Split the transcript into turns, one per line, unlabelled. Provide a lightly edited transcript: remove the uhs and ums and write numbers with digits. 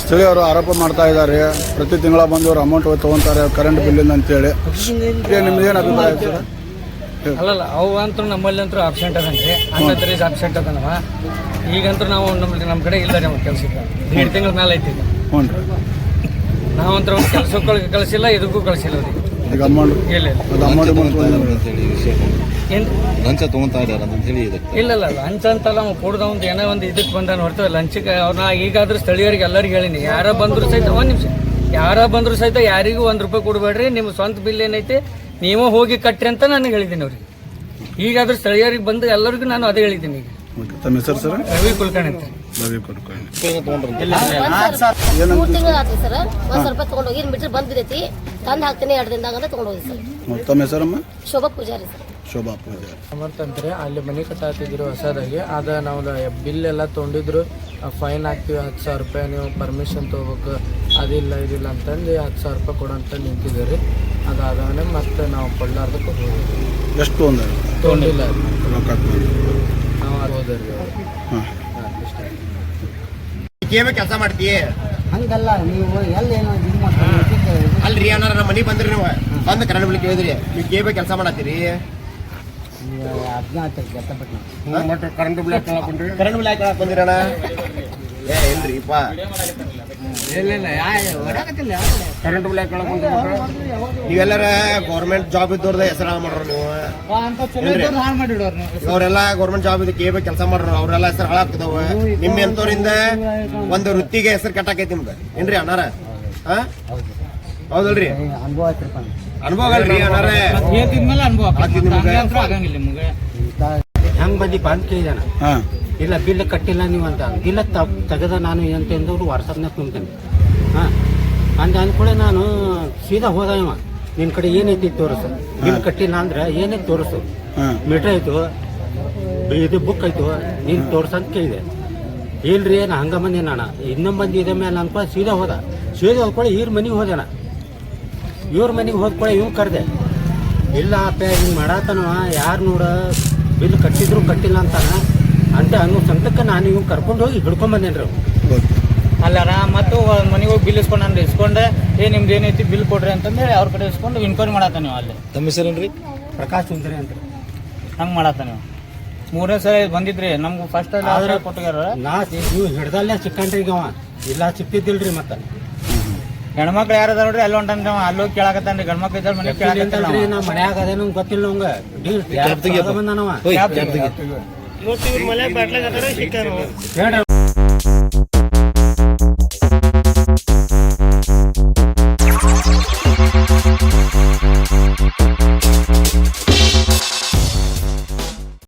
ಸ್ಥಳೀಯರು ಆರೋಪ ಮಾಡ್ತಾ ಇದ್ದಾರೆ, ಪ್ರತಿ ತಿಂಗಳ ಬಂದು ಅವ್ರು ಅಮೌಂಟ್ ತೊಗೊತಾರೆ ಕರೆಂಟ್ ಬಿಲ್ಲಿಂದ ಅಂತೇಳಿ. ನಿಮ್ದೇನು ಅಭಿಪ್ರಾಯ ಸರ್?
ಅಲ್ಲಲ್ಲ ಅವು ಅಂತೂ ನಮ್ಮಲ್ಲಿ ಅಂತೂ ಅಬ್ಸೆಂಟ್ ಅದನ್ರಿ, ಅಂತಂದ್ರೆ ಅಬ್ಸೆಂಟ್ ಅದನವ. ಈಗಂತೂ ನಾವು ನಮ್ಮ ಕಡೆ ಇಲ್ಲ ನಮ್ಮ ಕೆಲಸಕ್ಕೆ 2 ತಿಂಗಳ ಮೇಲೆ ಐತಿ.
ಹ್ಞೂ ರೀ,
ನಾವಂತರ ಒಂದು ಕೆಲಸಕ್ಕೆ ಕಳಿಸಿಲ್ಲ, ಇದಕ್ಕೂ ಕಳಿಸಿಲ್ಲ ಅವ್ರಿಗೆ.
ಈಗ ಅಮೌಂಟ್
ಇಲ್ಲ
ಅದು ಅಮೌಂಟ್
ಏನು
ಲಂಚ ತೊಗೊಂತಾ ಇದ್ದಾರೆ ಅಂತ ಹೇಳಿ ಇದೆ.
ಇಲ್ಲ ಲಂಚ ಅಂತಲ್ಲ, ನಾವು ಕೊಡ್ದ ಒಂದು ಏನೋ ಒಂದು ಇದಕ್ಕೆ ಬಂದಾನ ಹೊರ್ತೇವೆ ಲಂಚಕ್ಕೆ. ಅವ್ರನ್ನ ಈಗಾದ್ರೂ ಸ್ಥಳೀಯರಿಗೆ ಎಲ್ಲರಿಗೆ ಹೇಳಿನಿ, ಯಾರ ಬಂದ್ರು ಸಹಿತ ಒಂದು ನಿಮಿಷ, ಯಾರ ಬಂದ್ರು ಸಹಿತ ಯಾರಿಗೂ ₹1 ಕೊಡಬೇಡ್ರಿ, ನಿಮ್ಮ ಸ್ವಂತ ಬಿಲ್ ಏನೈತೆ ನೀವು ಹೋಗಿ ಕಟ್ರಿ ಅಂತ ನಾನು ಹೇಳಿದ್ದೀನಿ ಅವ್ರಿಗೆ. ಈಗಾದ್ರೂ ಸ್ಥಳೀಯರಿಗೆ ಬಂದು ಎಲ್ಲರಿಗೂ ನಾನು ಅದೇ ಹೇಳಿದ್ದೀನಿ. ಈಗ
ತಮ್ಮ ಹೆಸರು ಸರ್?
ರವಿ ಕುಲಕರ್ಣಿ ಅಂತ.
ರವಿ ಕುಲಕರ್ಣಿ.
3 ತಿಂಗಳು ಆತ್ರಿ ಸರ್. ₹1,000 ತಗೊಂಡು ಹೋಗಿ ಮೀಟರ್ ಬಂದ್ ಬಿದ್ದೈತಿ, ತಂದು ಹಾಕ್ತೀನಿ 2 ದಿನದಾಗ ಅಂತ ತಗೊಂಡು ಹೋಗಿ ಸರ್.
ತಮ್ಮ ಹೆಸರಮ್ಮ?
ಶೋಭಾ ಪೂಜಾರಿ ಸರ್.
ಶೋಭಾ ಪೂಜಾರಿ.
ಸಮರ್ಥಂದ್ರೆ ಅಲ್ಲಿ ಮನೆ ಕಟ್ಟಾತಿದ್ರು ಹೊಸದಾಗಿ, ಅದ ನಾವು ಬಿಲ್ ಎಲ್ಲ ತೊಗೊಂಡಿದ್ರು, ಫೈನ್ ಹಾಕ್ತೀವಿ ₹10,000, ನೀವು ಪರ್ಮಿಷನ್ ತೊಗೋಬೇಕು, ಅದಿಲ್ಲ ಇದಿಲ್ಲ ಅಂತಂದು ₹10,000 ಕೊಡಂತ ನಿಂತಿದ್ದೀರಿ. ಅದಾದವೇ ಮತ್ತೆ ನಾವು ಕೊಳ್ಳಾರ್ದಕ್ಕೆ ಹೋಗಿದ್ವಿ.
ಎಷ್ಟು
ತೊಗೊಂಡಿಲ್ಲ
ರೊಕ್ಕ
ನಾವು ಹೋದ್ರಿ.
ಕೆಲಸ ಮಾಡ್ತೀಯ
ಹಂಗಲ್ಲ, ನೀವು ಎಲ್ಲೇನೋ
ಅಲ್ರಿ ಏನಾರ ನಮ್ಮ ಮನೆಗೆ ಬಂದ್ರಿ ನೀವು ಬಂದು ಕರೆಂಟ್ ಬಿಲ್ ಕೇಳಿದ್ರಿ, ನೀವು ಕೇಬ ಕೆಲಸ ಮಾಡತ್ತೀರಿ. ಕರೆಂಟ್ ಬಿಲ್ ಯಾಕೆ ಬಂದಿರಣ? ಇಲ್ರಿಪ್ಪ, ಕರೆಂಟ್ ಬಿಲ್ ಯಾಕೆ ನೀವೆಲ್ಲರ ಗೌರ್ಮೆಂಟ್ ಜಾಬ್ ಇದ್ದವ್ರದ ಹೆಸರು ಮಾಡ್ರ ನೀವು. ಅವರೆಲ್ಲ ಗೌರ್ಮೆಂಟ್ ಜಾಬ್ ಇದ್ದು ಕೇಬ ಕೆಲಸ ಮಾಡ್ರ, ಅವ್ರೆಲ್ಲ ಹೆಸರು ಹಾಳಾಗ್ತದವ. ನಿಮ್ಮ ಎಂತವ್ರಿಂದ ಒಂದು ವೃತ್ತಿಗೆ ಹೆಸರು ಕಟ್ಟಾಕೈತಿ ನಿಮ್ದು ಏನ್ರಿ ಅಣ್ಣಾರ? ಹೌದಲ್ರಿ? ಅನುಭವ ಅಲ್ರಿ ಅಣ್ಣಾರ?
ಹೆಂಗ್ ಬಂದಿ ಬಂದ್ ಕೇಳಿದಾನ, ಇಲ್ಲ ಬಿಲ್ ಕಟ್ಟಿಲ್ಲ ನೀವು ಅಂತ. ಬಿಲ್ ತೆಗೆದ ನಾನು ಅಂತಂದವ್ರು ವಾಟ್ಸಪ್ನಾಗ ತುಂಬ್ತೇನೆ. ಅಂದ್ಕೂಡ ನಾನು ಸೀದಾ ಹೋದ ಇವ, ನಿನ್ ಕಡೆ ಏನೈತಿ ತೋರಿಸು, ಬಿಲ್ ಕಟ್ಟಿಲ್ಲ ಅಂದ್ರೆ ಏನೈತಿ ತೋರಿಸು, ಮೀಟ್ರ್ ಆಯ್ತು, ಇದು ಬುಕ್ ಆಯ್ತು, ನೀನ್ ತೋರ್ಸಂತ ಕೇಳಿದೆ. ಇಲ್ರಿ ನಾ ಹಂಗ ಬಂದಿ ನಾನು ಇನ್ನೊಂದು ಬಂದಿ ಇದೆ ಮೇಲೆ ಅನ್ಕೊ ಸೀದಾ ಹೋದ್ಕೊಳ್ಳಿ ಇವ್ರ ಮನೆಗೆ ಹೋದೆನ. ಇವ್ರ ಮನೆಗೆ ಹೋದ್ಕೊಳ್ಳಿ ಇವ್ ಕರೆದೆ, ಇಲ್ಲ ಅಪ್ಪ ಹಿಂಗೆ ಮಾಡಾತನವ, ಯಾರು ನೋಡ ಬಿಲ್ ಕಟ್ಟಿದ್ರು ಕಟ್ಟಿಲ್ಲ ಅಂತಾನ ಅಂತ ಅನ್ನೋ ಸಂತಕ್ಕೆ ನಾನು ಇವ್ ಕರ್ಕೊಂಡು ಹೋಗಿ ಹಿಡ್ಕೊಂಬಂದೇನ್ರಿ.
ಅಲ್ಲಾರ ಮತ್ತು ಮನೆಗೆ ಹೋಗಿ ಬಿಲ್ ಇಸ್ಕೊಂಡು ನಾನು ಇಸ್ಕೊಂಡೆ, ನಿಮ್ದು ಏನೈತಿ ಬಿಲ್ ಕೊಡ್ರಿ ಅಂತಂದೇಳಿ ಅವ್ರ ಕಡೆ ಇಸ್ಕೊಂಡು ಇನ್ಕ್ವೈರಿ ಮಾಡತ್ತ ನೀವು. ಅಲ್ಲಿ
ತಮ್ಮ ಹೆಸರೇನ್ರಿ?
ಪ್ರಕಾಶ್ ಸುಂದರಿ ಅಂತ.
ಹಂಗೆ ಮಾಡತ್ತ ನೀವು. 3ನೇ ಸರಿ ಬಂದಿದ್ರಿ ನಮ್ಗೆ ಫಸ್ಟ್ ಆದ್ರೆ ಕೊಟ್ಟಿಗಾರ
ನಾ ನೀವು ಹಿಡ್ದಲ್ಲೇ ಸಿಕ್ಕಂಡ್ರಿ ಈಗ ಅವ, ಇಲ್ಲ ಸಿಕ್ತಿದ್ದಿಲ್ರಿ. ಮತ್ತೆ
ಗಂಡ್ಮಕ್ಳು ಯಾರು ಅದ ನೋಡ್ರಿ, ಅಲ್ಲಿ ಹೊಂಟನ್ರಿ ಅವ, ಅಲ್ಲೋಗಿ ಕೇಳಾಕತ್ತಾನ್ರಿ. ಗಂಡ್ಮಕ್ಳು ಇದ್ದಾರ ಮನೆ ಕೇಳಾಕತ್ತಲ್ರಿ,
ನಾ ಮನ್ಯಾಗ ಅದೇನು ಗೊತ್ತಿಲ್ಲ ಅವಂಗ ಬಂದಾನವ.